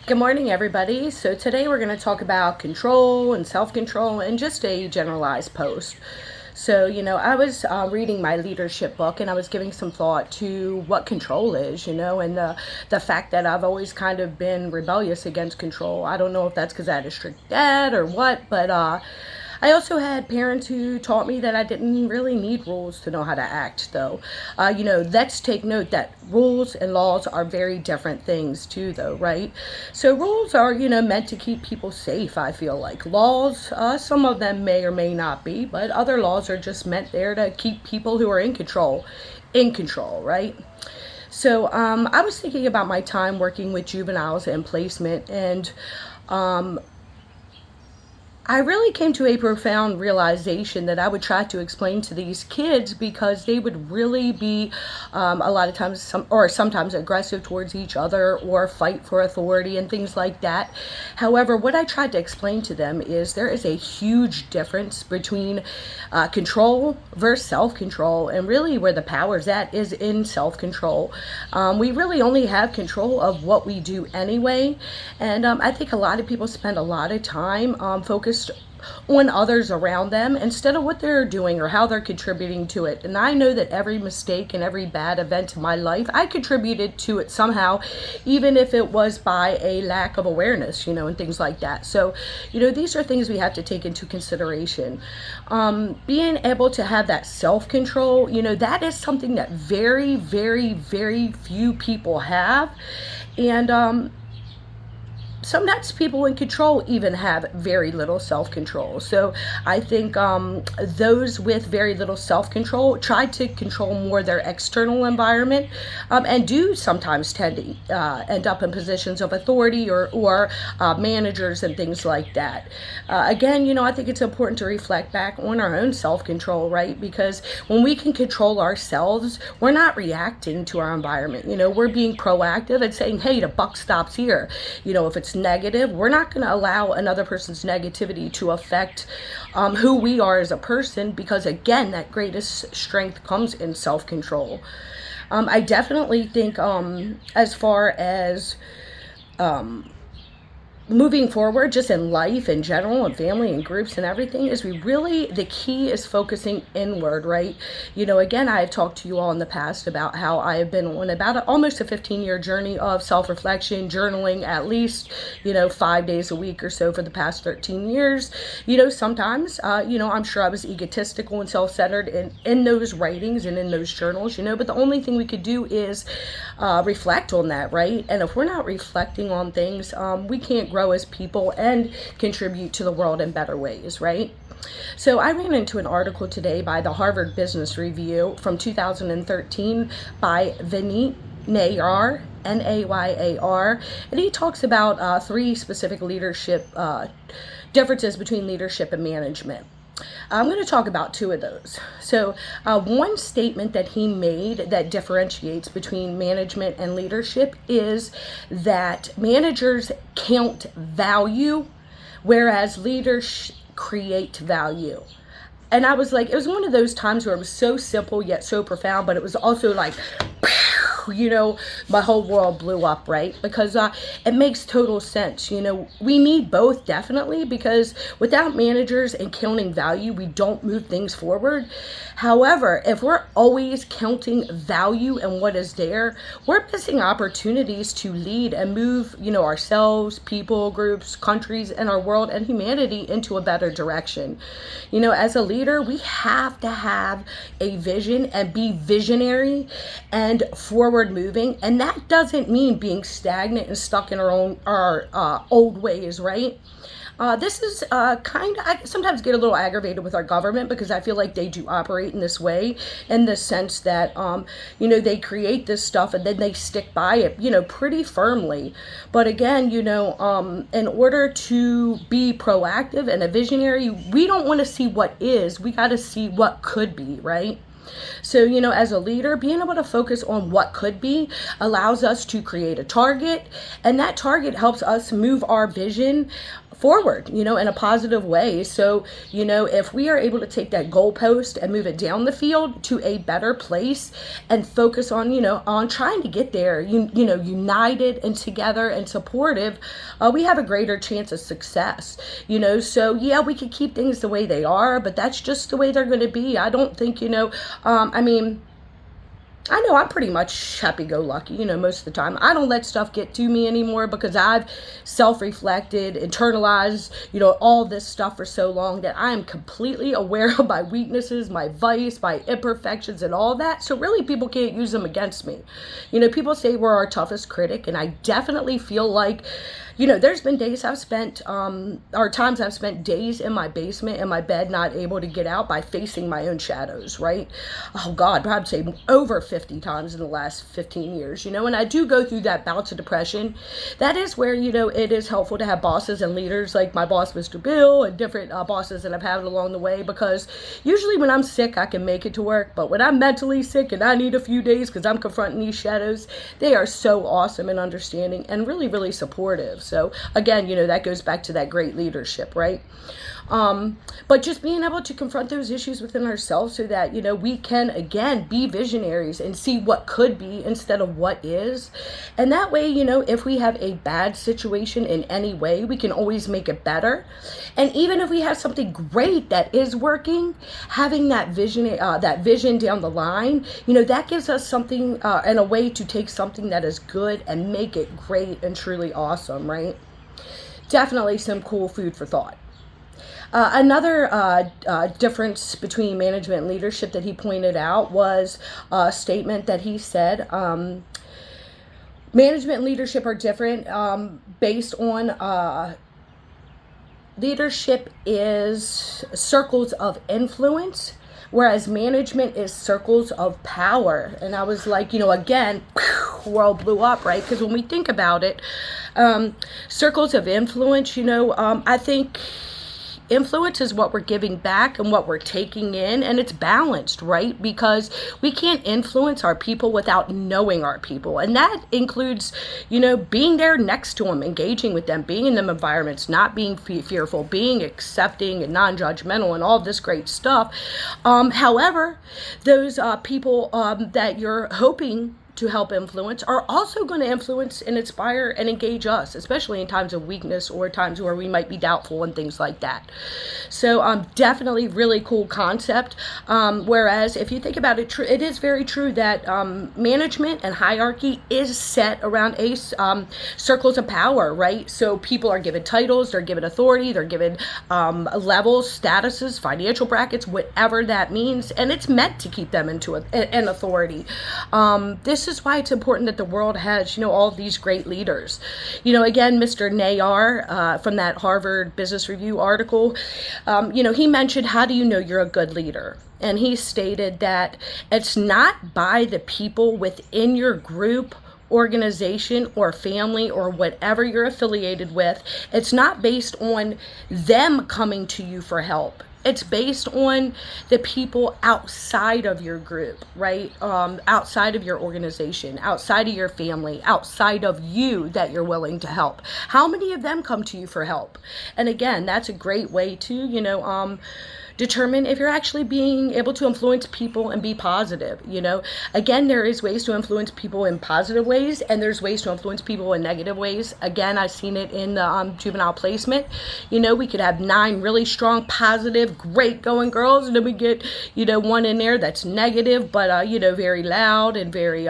Good morning, everybody. So today we're going to talk about control and self-control and just a generalized post. So, I was reading my leadership book and I was giving some thought to what control is, and the fact that I've always kind of been rebellious against control. I don't know if that's because I had a strict dad or what, but I also had parents who taught me that I didn't really need rules to know how to act, though. Let's take note that rules and laws are very different things, too, though, right? So, rules are, meant to keep people safe, I feel like. Laws, some of them may or may not be, but other laws are just meant there to keep people who are in control, right? So, I was thinking about my time working with juveniles and placement, and um, I really came to a profound realization that I would try to explain to these kids because they would really be a lot of times or sometimes aggressive towards each other or fight for authority and things like that. However, what I tried to explain to them is there is a huge difference between control versus self-control, and really where the power's at is in self-control. We really only have control of what we do anyway, and I think a lot of people spend a lot of time focused on others around them instead of what they're doing or how they're contributing to it. And I know that every mistake and every bad event in my life, I contributed to it somehow, even if it was by a lack of awareness, and things like that. So, these are things we have to take into consideration. Being able to have that self-control, that is something that very, very, very few people have. And sometimes people in control even have very little self-control. So I think those with very little self-control try to control more their external environment, and do sometimes tend to end up in positions of authority or managers and things like that. Again, I think it's important to reflect back on our own self-control, right? Because when we can control ourselves, we're not reacting to our environment. We're being proactive and saying, hey, the buck stops here. If it's negative, we're not going to allow another person's negativity to affect who we are as a person, because again, that greatest strength comes in self-control. I definitely think as far as moving forward just in life in general and family and groups and everything, is the key is focusing inward, right? Again, I've talked to you all in the past about how I have been on about almost a 15-year journey of self-reflection, journaling at least 5 days a week or so for the past 13 years. Sometimes I'm sure I was egotistical and self-centered in those writings and in those journals, but the only thing we could do is reflect on that, right? And if we're not reflecting on things, we can't grow as people and contribute to the world in better ways, right? So I ran into an article today by the Harvard Business Review from 2013 by Vineet Nayar, Nayar, and he talks about three specific leadership differences between leadership and management. I'm going to talk about two of those. So, one statement that he made that differentiates between management and leadership is that managers count value, whereas leaders create value. And I was like, it was one of those times where it was so simple yet so profound, but it was also like, my whole world blew up, right? Because it makes total sense. We need both, definitely, because without managers and counting value, we don't move things forward. However, if we're always counting value and what is there, we're missing opportunities to lead and move, ourselves, people, groups, countries, and our world and humanity into a better direction. As a leader, we have to have a vision and be visionary and forward moving, and that doesn't mean being stagnant and stuck in our old ways, right? This is I sometimes get a little aggravated with our government because I feel like they do operate in this way, in the sense that, they create this stuff and then they stick by it, pretty firmly. But again, in order to be proactive and a visionary, we don't want to see what is, we got to see what could be, right? So, as a leader, being able to focus on what could be allows us to create a target, and that target helps us move our vision forward, in a positive way. So, if we are able to take that goalpost and move it down the field to a better place and focus on, on trying to get there, united and together and supportive, we have a greater chance of success, so yeah, we could keep things the way they are, but that's just the way they're going to be. I don't think, I know I'm pretty much happy-go-lucky, most of the time. I don't let stuff get to me anymore because I've self-reflected, internalized, all this stuff for so long that I am completely aware of my weaknesses, my vice, my imperfections, and all that. So really, people can't use them against me. People say we're our toughest critic, and I definitely feel like, there's been days I've spent, or times I've spent days in my basement, in my bed, not able to get out by facing my own shadows, right? Oh God, I'd say over 50 times in the last 15 years, and I do go through that bouts of depression. That is where, it is helpful to have bosses and leaders like my boss, Mr. Bill, and different bosses that I've had along the way, because usually when I'm sick, I can make it to work, but when I'm mentally sick and I need a few days because I'm confronting these shadows, they are so awesome and understanding and really, really supportive. So again, that goes back to that great leadership, right? But just being able to confront those issues within ourselves so that, we can, again, be visionaries and see what could be instead of what is. And that way, if we have a bad situation in any way, we can always make it better. And even if we have something great that is working, having that vision down the line, that gives us something and a way to take something that is good and make it great and truly awesome, right? Definitely some cool food for thought. Another difference between management and leadership that he pointed out was a statement that he said, management and leadership are different based on leadership is circles of influence, whereas management is circles of power. And I was like, again, world blew up, right? Because when we think about it, circles of influence, I think influence is what we're giving back and what we're taking in, and it's balanced, right? Because we can't influence our people without knowing our people, and that includes, being there next to them, engaging with them, being in them environments, not being fearful, being accepting and non-judgmental, and all this great stuff. However, those people that you're hoping to help influence are also going to influence and inspire and engage us, especially in times of weakness or times where we might be doubtful and things like that. So definitely really cool concept. Whereas if you think about it, it is very true that management and hierarchy is set around circles of power, right? So people are given titles, they're given authority, they're given levels, statuses, financial brackets, whatever that means, and it's meant to keep them into an authority. This is why it's important that the world has, all of these great leaders. Again, Mr. Nayar from that Harvard Business Review article, he mentioned, how do you know you're a good leader? And he stated that it's not by the people within your group, organization, or family, or whatever you're affiliated with. It's not based on them coming to you for help. It's based on the people outside of your group, right? Outside of your organization, outside of your family, outside of you that you're willing to help. How many of them come to you for help? And again, that's a great way to, determine if you're actually being able to influence people and be positive. Again, there is ways to influence people in positive ways, and there's ways to influence people in negative ways. Again, I've seen it in the juvenile placement. We could have 9 really strong, positive, great going girls, and then we get, one in there that's negative, but, very loud and very,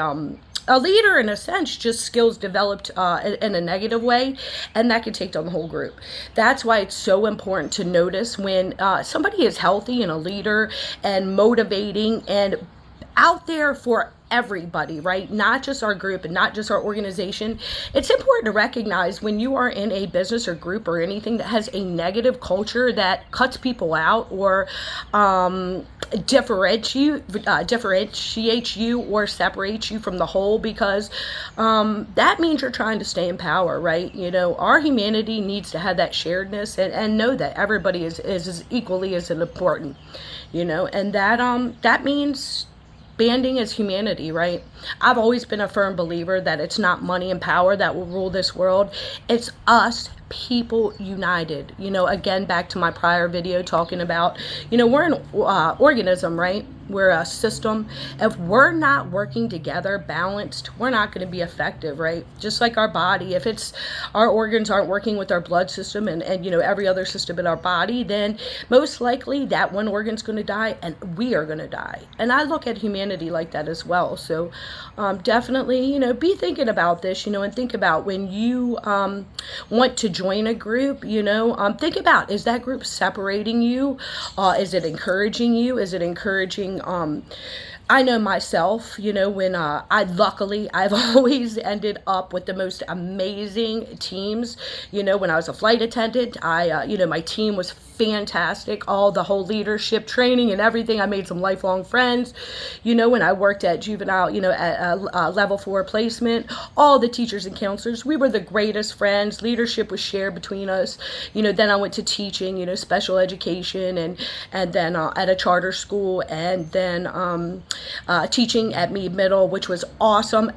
a leader, in a sense, just skills developed in a negative way, and that can take down the whole group. That's why it's so important to notice when somebody is healthy and a leader and motivating and out there for everybody, right? Not just our group and not just our organization. It's important to recognize when you are in a business or group or anything that has a negative culture that cuts people out or differentiates you or separates you from the whole, because that means you're trying to stay in power, right? Our humanity needs to have that sharedness, and know that everybody is as equally as important, and that means banding as humanity, right? I've always been a firm believer that it's not money and power that will rule this world. It's us people united. Again, back to my prior video talking about, we're an organism, right? We're a system. If we're not working together, balanced, we're not going to be effective, right? Just like our body, if it's our organs aren't working with our blood system and every other system in our body, then most likely that one organ's going to die and we are going to die. And I look at humanity like that as well. So definitely, be thinking about this, and think about when you want to join a group, think about, is that group separating you? Is it encouraging you? Is it encouraging I know myself, when I've always ended up with the most amazing teams. When I was a flight attendant, my team was fantastic. All the whole leadership training and everything. I made some lifelong friends. When I worked at juvenile, at level 4 placement, all the teachers and counselors, we were the greatest friends. Leadership was shared between us. Then I went to teaching, special education, and then at a charter school, and then teaching at Meade Middle, which was awesome.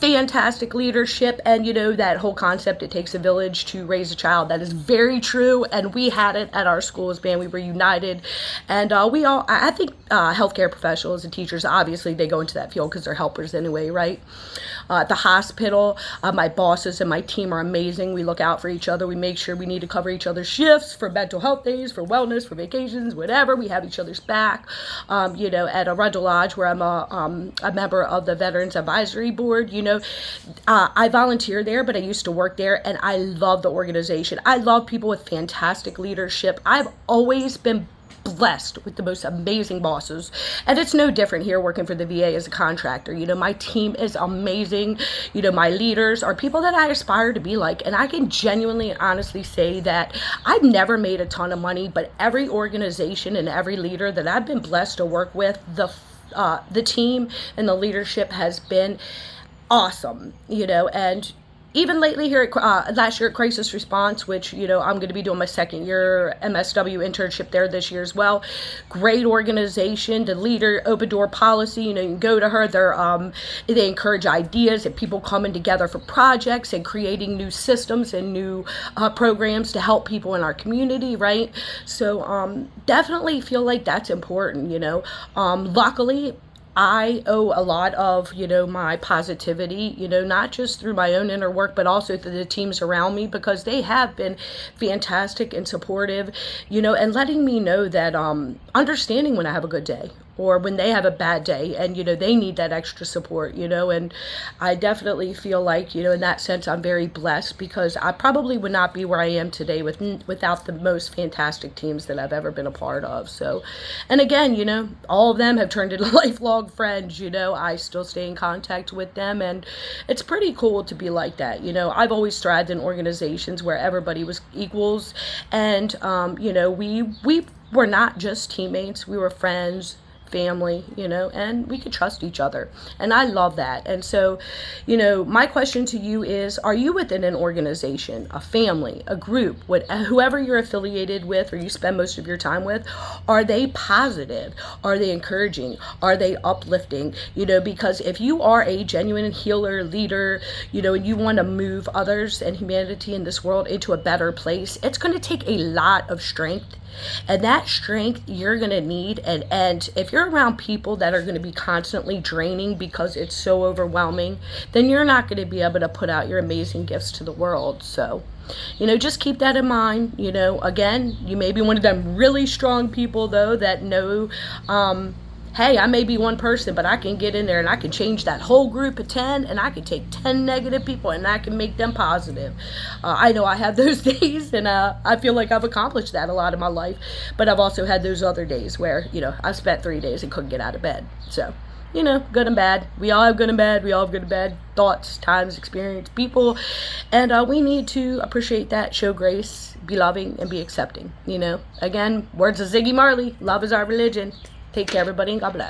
Fantastic leadership, and that whole concept, it takes a village to raise a child. That is very true, and we had it at our schools, man. We were united, and I think healthcare professionals and teachers, obviously they go into that field because they're helpers anyway, right? At the hospital, my bosses and my team are amazing. We look out for each other. We make sure we need to cover each other's shifts for mental health days, for wellness, for vacations, whatever. We have each other's back. At Arundel Lodge, where I'm a member of the Veterans Advisory Board, I volunteer there, but I used to work there, and I love the organization. I love people with fantastic leadership. I've always been blessed with the most amazing bosses, and it's no different here working for the VA as a contractor. My team is amazing. My leaders are people that I aspire to be like, and I can genuinely and honestly say that I've never made a ton of money, but every organization and every leader that I've been blessed to work with, the team and the leadership has been awesome, and even lately here at last year at Crisis Response, which, I'm going to be doing my second year MSW internship there this year as well. Great organization. The leader, open door policy, you can go to her. They encourage ideas and people coming together for projects and creating new systems and new programs to help people in our community, right? So definitely feel like that's important, luckily, I owe a lot of, my positivity, not just through my own inner work, but also through the teams around me, because they have been fantastic and supportive, and letting me know that, understanding when I have a good day or when they have a bad day and, they need that extra support, and I definitely feel like, in that sense, I'm very blessed, because I probably would not be where I am today without the most fantastic teams that I've ever been a part of. So, and again, all of them have turned into lifelong friends. I still stay in contact with them, and it's pretty cool to be like that. I've always thrived in organizations where everybody was equals, and we were not just teammates, we were friends, family, and we could trust each other. And I love that. And so, my question to you is, are you within an organization, a family, a group, whoever you're affiliated with or you spend most of your time with? Are they positive? Are they encouraging? Are they uplifting? Because if you are a genuine healer, leader, and you want to move others and humanity in this world into a better place, it's going to take a lot of strength. And that strength you're going to need. And if you're around people that are going to be constantly draining because it's so overwhelming, then you're not going to be able to put out your amazing gifts to the world. So, just keep that in mind. Again, you may be one of them really strong people, though, that know, hey, I may be one person, but I can get in there and I can change that whole group of 10, and I can take 10 negative people and I can make them positive. I know I have those days, and I feel like I've accomplished that a lot in my life, but I've also had those other days where, I spent 3 days and couldn't get out of bed. So, good and bad. We all have good and bad. We all have good and bad thoughts, times, experience, people, and we need to appreciate that, show grace, be loving, and be accepting. Again, words of Ziggy Marley, love is our religion. Take care, everybody, and God bless.